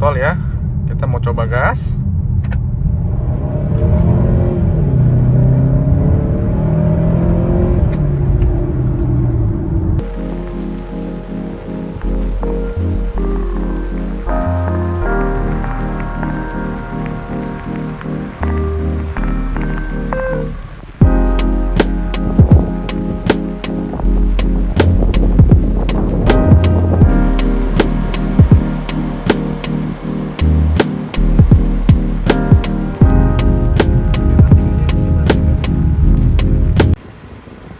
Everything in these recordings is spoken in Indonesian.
tol ya. Kita mau coba gas.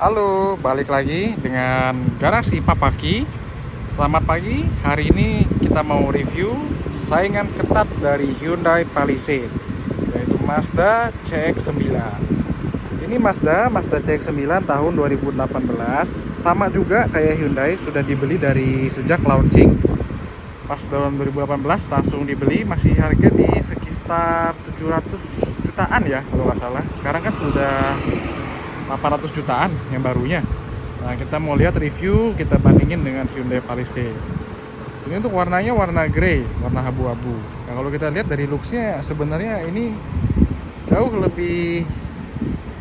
Halo, balik lagi dengan Garasi Papaki. Selamat pagi, hari ini kita mau review saingan ketat dari Hyundai Palisade, yaitu Mazda CX-9. Ini Mazda CX-9 tahun 2018. Sama juga kayak Hyundai, sudah dibeli dari sejak launching. Pas tahun 2018 langsung dibeli, masih harga di sekitar 700 jutaan ya kalau nggak salah. Sekarang kan sudah 800 jutaan yang barunya. Nah, kita mau lihat review, kita bandingin dengan Hyundai Palisade. Ini untuk warnanya warna grey, warna abu-abu. Nah, kalau kita lihat dari looksnya sebenarnya ini jauh lebih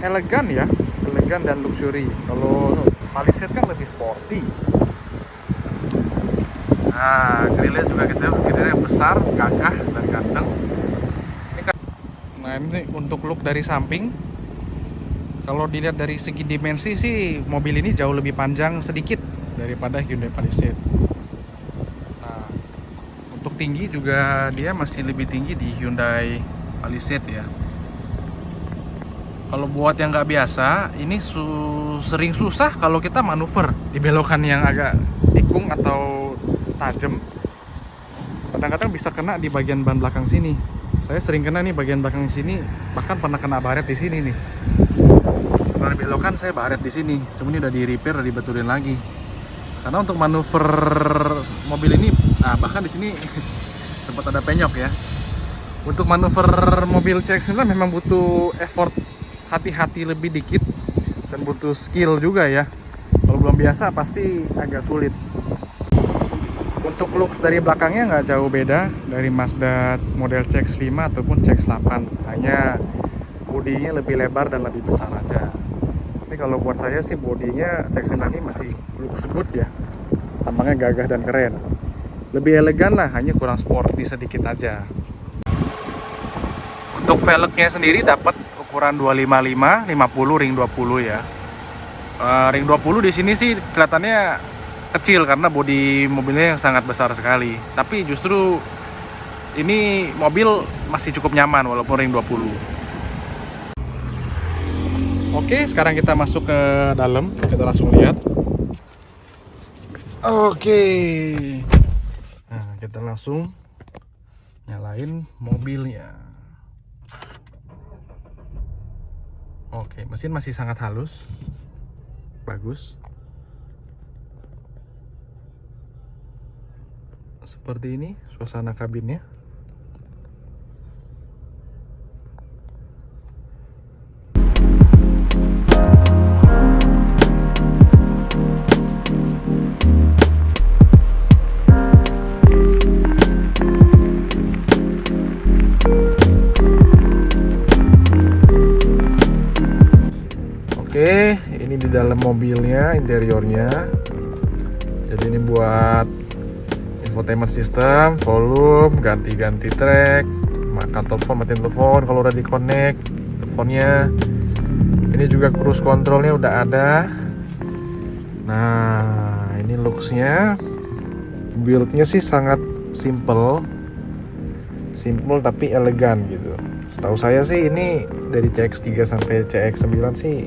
elegan ya, elegan dan luxury. Kalau Palisade kan lebih sporty. Nah, grillnya juga kita besar, gagah dan ganteng. Nah, ini untuk look dari samping. Kalau dilihat dari segi dimensi sih, mobil ini jauh lebih panjang sedikit daripada Hyundai Palisade. Nah, untuk tinggi juga dia masih lebih tinggi di Hyundai Palisade ya. Kalau buat yang nggak biasa, ini sering susah kalau kita manuver di belokan yang agak tikung atau tajam. Kadang-kadang bisa kena di bagian ban belakang sini. Saya sering kena nih bagian belakang sini, bahkan pernah kena baret di sini nih. Setelah belokan saya baret di sini, cuma ini udah di repair, udah dibetulin lagi. Karena untuk manuver mobil ini, bahkan di sini sempat ada penyok ya. Untuk manuver mobil CX-9 memang butuh effort, hati-hati lebih dikit, dan butuh skill juga ya. Kalau belum biasa pasti agak sulit. Untuk looks dari belakangnya nggak jauh beda dari Mazda model CX-5 ataupun CX-8, hanya bodinya lebih lebar dan lebih besar aja. Tapi kalau buat saya sih bodinya CX-9 ini masih looks good ya, tampangnya gagah dan keren. Lebih elegan lah, hanya kurang sporty sedikit aja. Untuk velgnya sendiri dapat ukuran 255, 50, ring 20 ya. Ring 20 di sini sih kelihatannya kecil karena bodi mobilnya yang sangat besar sekali. Tapi justru ini mobil masih cukup nyaman walaupun ring 20. Oke, sekarang kita masuk ke dalam, kita langsung lihat. Oke. Nah, kita langsung nyalain mobilnya. Oke, mesin masih sangat halus. Bagus. Seperti ini suasana kabinnya. Oke, ini di dalam mobilnya, interiornya. Jadi ini buat infotainment system, volume, ganti-ganti track, makan telepon, matiin telepon kalau udah di-connect teleponnya. Ini juga cruise controlnya udah ada. Nah, ini looksnya, buildnya sih sangat simple tapi elegan gitu. Setahu saya sih ini dari CX-3 sampai CX-9 sih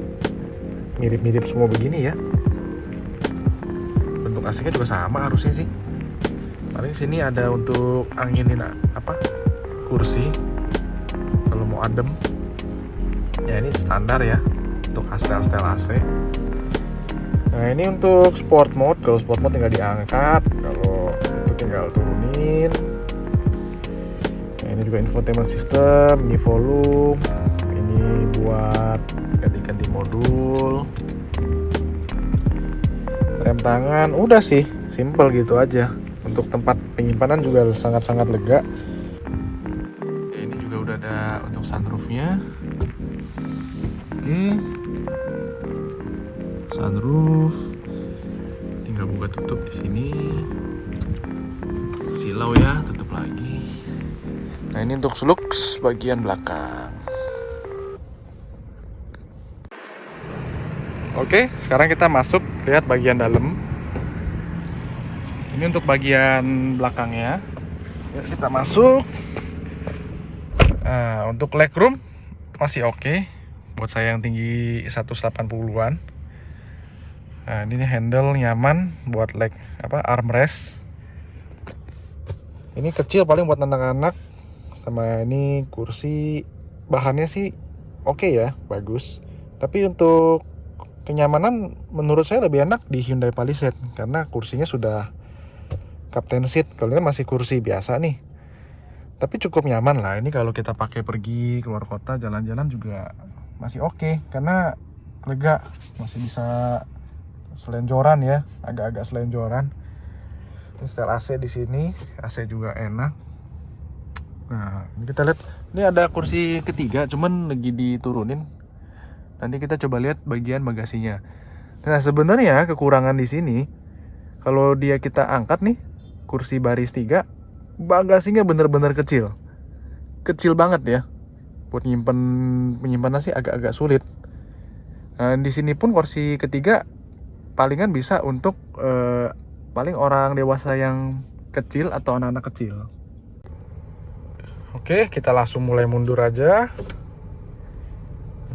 mirip-mirip semua begini ya. Bentuk AC-nya juga sama harusnya sih. Paling sini ada untuk anginin kursi kalau mau adem. Ya ini standar ya untuk style AC. Nah, ini untuk sport mode. Kalau sport mode tinggal diangkat, kalau itu tinggal turunin. Nah, ini juga infotainment system, ini volume, ini buat ganti-ganti modul. Rem tangan udah sih, simple gitu aja. Untuk tempat penyimpanan juga sangat-sangat lega. Ini juga udah ada untuk sunroofnya. Oke, sunroof tinggal buka tutup di sini. Silau ya, tutup lagi. Nah, ini untuk sulux bagian belakang. Oke, sekarang kita masuk lihat bagian dalam. Ini untuk bagian belakangnya. Ya, kita masuk. Nah, untuk legroom masih oke. Buat saya yang tinggi 180-an. Nah, ini handle nyaman buat armrest. Ini kecil paling buat anak-anak. Sama ini kursi bahannya sih oke ya, bagus. Tapi untuk kenyamanan menurut saya lebih enak di Hyundai Palisade karena kursinya sudah captain seat. Kalau ini masih kursi biasa nih. Tapi cukup nyaman lah. Ini kalau kita pakai pergi keluar kota, jalan-jalan juga masih oke karena lega, masih bisa selenjoran ya, agak-agak selenjoran. Ini setel AC di sini, AC juga enak. Nah, ini kita lihat, ini ada kursi ketiga, cuman lagi diturunin. Nanti kita coba lihat bagian bagasinya. Nah, sebenarnya kekurangan di sini, kalau kita angkat nih, kursi baris 3, bagasinya bener-bener kecil. Kecil banget ya. Buat penyimpanan sih agak-agak sulit. Nah, di sini pun kursi ketiga palingan bisa untuk paling orang dewasa yang kecil atau anak-anak kecil. Oke, kita langsung mulai mundur aja.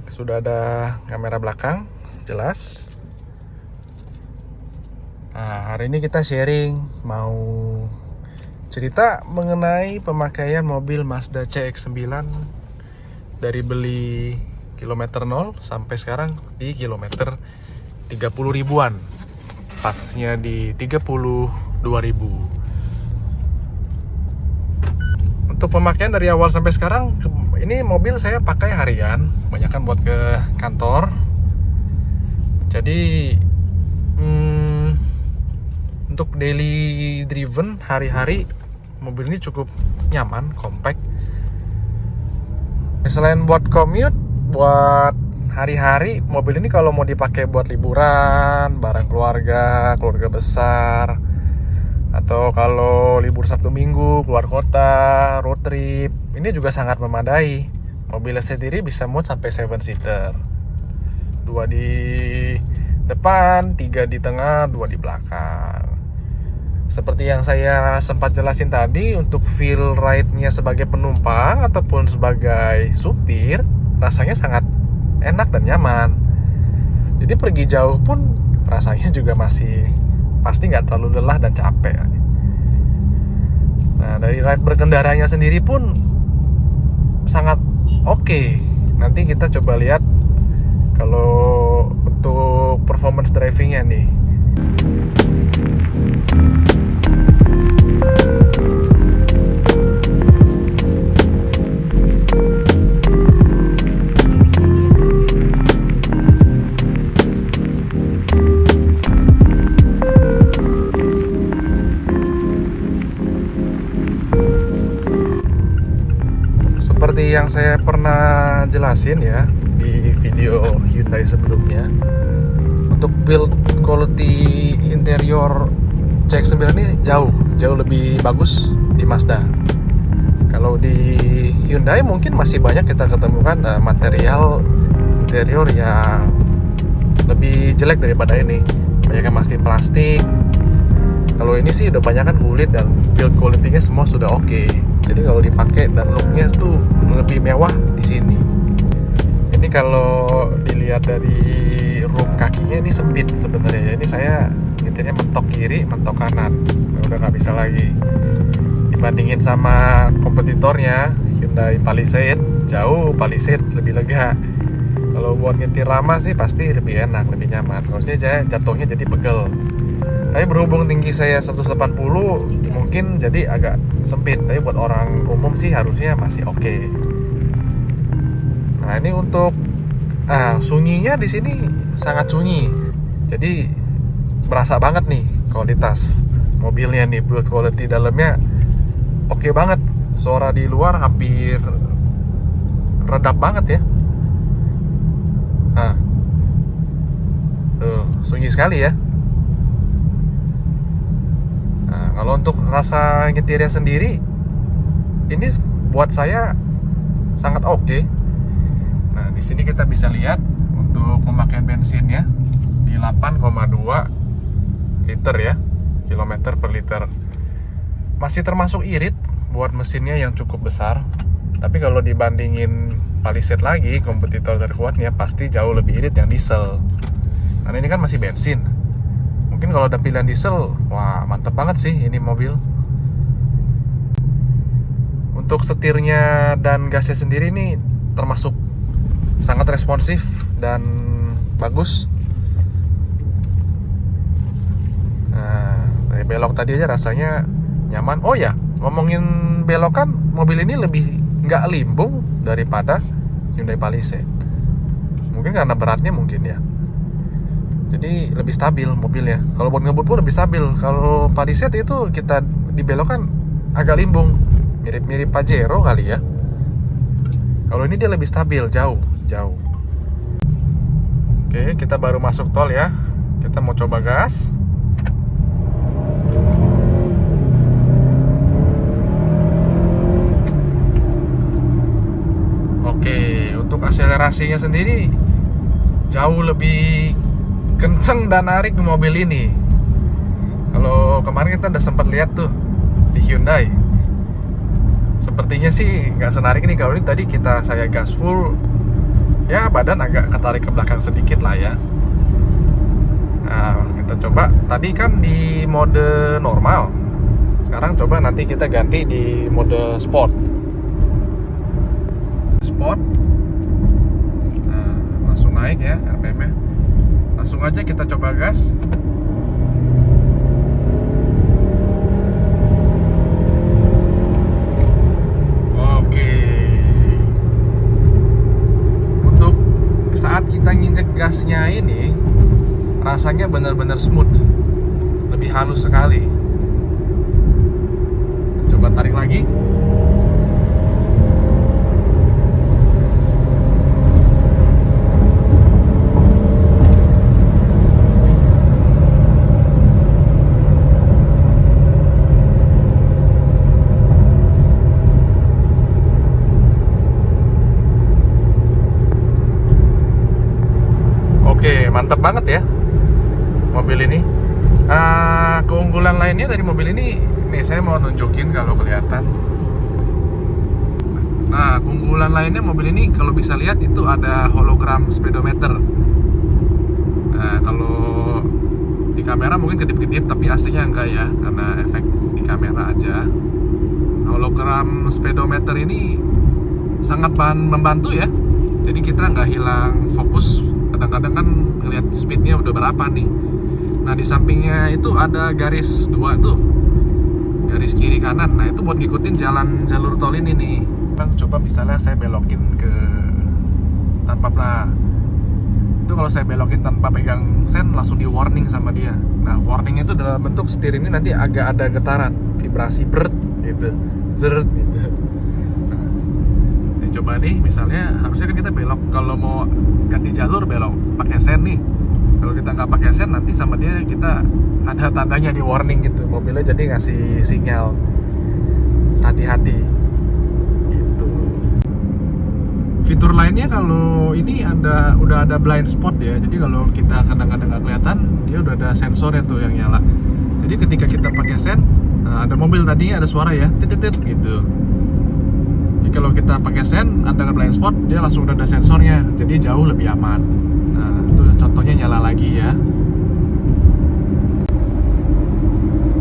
Sudah ada kamera belakang, jelas. Nah, hari ini kita sharing, mau cerita mengenai pemakaian mobil Mazda CX-9 dari beli kilometer 0 sampai sekarang di kilometer 30 ribuan. Pasnya di 32.000. Untuk pemakaian dari awal sampai sekarang, ini mobil saya pakai harian, kebanyakan buat ke kantor. Jadi untuk daily driven hari-hari, mobil ini cukup nyaman, compact. Selain buat commute, buat hari-hari, mobil ini kalau mau dipakai buat liburan, bareng keluarga besar, atau kalau libur Sabtu Minggu, keluar kota, road trip, ini juga sangat memadai. Mobilnya sendiri bisa muat sampai 7-seater. 2 di depan, 3 di tengah, 2 di belakang. Seperti yang saya sempat jelasin tadi, untuk feel ride-nya sebagai penumpang ataupun sebagai supir, rasanya sangat enak dan nyaman. Jadi pergi jauh pun rasanya juga masih pasti nggak terlalu lelah dan capek. Nah, dari ride berkendaranya sendiri pun sangat oke. Nanti kita coba lihat kalau untuk performance drivingnya nih. Seperti yang saya pernah jelasin ya di video Hyundai sebelumnya, untuk build quality interior CX-9 ini jauh lebih bagus di Mazda. Kalau di Hyundai mungkin masih banyak kita ketemukan material interior yang lebih jelek daripada ini. Banyak yang masih plastik. Kalau ini sih udah banyak kan kulit dan build quality-nya semua sudah oke. Jadi kalau dipakai dan look-nya tuh lebih mewah di sini. Ini kalau dilihat dari rum kakinya ini sempit sebenarnya. Ini saya nyetirnya mentok kiri, mentok kanan. Udah nggak bisa lagi. Dibandingin sama kompetitornya Hyundai Palisade, jauh Palisade lebih lega. Kalau buat nyetir lama sih pasti lebih enak, lebih nyaman. Kalau saya jatuhnya jadi pegel. Tapi berhubung tinggi saya 180, mungkin jadi agak sempit. Tapi buat orang umum sih harusnya masih oke. Nah, ini untuk sunyinya di sini sangat sunyi. Jadi berasa banget nih kualitas mobilnya nih, build quality dalamnya oke banget. Suara di luar hampir redap banget ya. Nah, sunyi sekali ya. Nah, kalau untuk rasa nyetirnya sendiri, ini buat saya sangat oke. Nah, di sini kita bisa lihat untuk pemakaian bensinnya di 8,2 liter ya, kilometer per liter. Masih termasuk irit buat mesinnya yang cukup besar. Tapi kalau dibandingin Palisade lagi, kompetitor terkuatnya pasti jauh lebih irit yang diesel. Karena ini kan masih bensin. Mungkin kalau ada pilihan diesel, wah mantep banget sih ini mobil. Untuk setirnya dan gasnya sendiri ini termasuk sangat responsif dan bagus. Nah, dari belok tadi aja rasanya nyaman. Oh ya, ngomongin belokan, mobil ini lebih nggak limbung daripada Hyundai Palisade. Mungkin karena beratnya mungkin ya. Jadi lebih stabil mobilnya. Kalau buat ngebut pun lebih stabil. Kalau Palisade itu kita dibelokan agak limbung, mirip-mirip Pajero kali ya. Kalau ini dia lebih stabil, jauh. Oke, kita baru masuk tol ya. Kita mau coba gas. Oke, untuk akselerasinya sendiri jauh lebih kenceng dan narik di mobil ini. Kalau kemarin kita udah sempat lihat tuh di Hyundai, sepertinya sih nggak senarik ini. Kalau ini tadi saya gas full, ya badan agak ketarik ke belakang sedikit lah ya. Nah, kita coba. Tadi kan di mode normal, sekarang coba nanti kita ganti di mode sport. Nah, langsung naik ya RPM-nya. Langsung aja kita coba gas. Oke. Untuk saat kita nginjek gasnya ini, rasanya benar-benar smooth, lebih halus sekali. Coba tarik lagi. Oke, mantap banget ya mobil ini. Keunggulan lainnya dari mobil ini, nih saya mau nunjukin kalau kelihatan. Nah, keunggulan lainnya mobil ini kalau bisa lihat itu ada hologram speedometer. Nah, kalau di kamera mungkin kedip-kedip, tapi aslinya enggak ya, karena efek di kamera aja. Hologram speedometer ini sangat membantu ya. Jadi kita nggak hilang fokus. Kadang-kadang kan ngelihat speednya udah berapa nih. Nah, di sampingnya itu ada garis 2 tuh, garis kiri kanan. Nah, itu buat ngikutin jalur tol ini nih. Bang, coba misalnya saya belokin ke tanpa itu kalau saya belokin tanpa pegang sen, langsung di warning sama dia. Nah, warningnya itu dalam bentuk setir ini nanti agak ada getaran, vibrasi beret gitu, zeret gitu. Coba nih, misalnya harusnya kan kita belok kalau mau ganti jalur belok pakai sen nih. Kalau kita nggak pakai sen, nanti sama dia kita ada tandanya di warning gitu, mobilnya jadi ngasih sinyal hati-hati gitu. Fitur lainnya kalau ini udah ada blind spot ya. Jadi kalau kita kadang-kadang nggak kelihatan, dia udah ada sensornya tuh yang nyala. Jadi ketika kita pakai sen, ada mobil tadinya ada suara ya, titit gitu. Kalau kita pakai sen, ada blind spot, dia langsung udah ada sensornya, jadi jauh lebih aman. Nah, itu contohnya nyala lagi ya.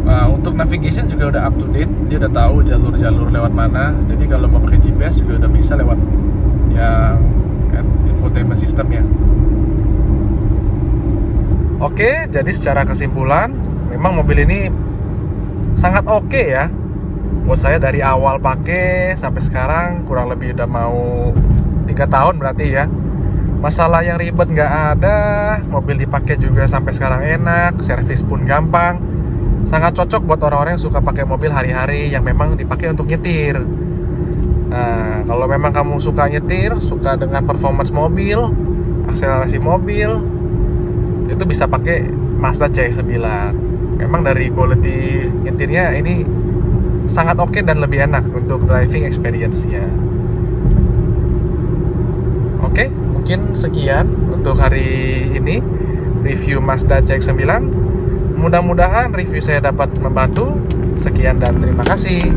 Nah, untuk navigation juga udah up to date, dia udah tahu jalur-jalur lewat mana. Jadi kalau mau pakai GPS juga udah bisa lewat yang infotainment system ya. Oke, jadi secara kesimpulan, memang mobil ini sangat oke ya. Buat saya dari awal pakai sampai sekarang kurang lebih udah mau 3 tahun berarti ya. Masalah yang ribet nggak ada, mobil dipakai juga sampai sekarang enak, servis pun gampang. Sangat cocok buat orang-orang yang suka pakai mobil hari-hari, yang memang dipakai untuk nyetir. Nah, kalau memang kamu suka nyetir, suka dengan performance mobil, akselerasi mobil, itu bisa pakai Mazda CX-9. Memang dari quality nyetirnya ini sangat oke dan lebih enak untuk driving experience-nya. Oke, mungkin sekian untuk hari ini review Mazda CX-9. Mudah-mudahan review saya dapat membantu. Sekian dan terima kasih.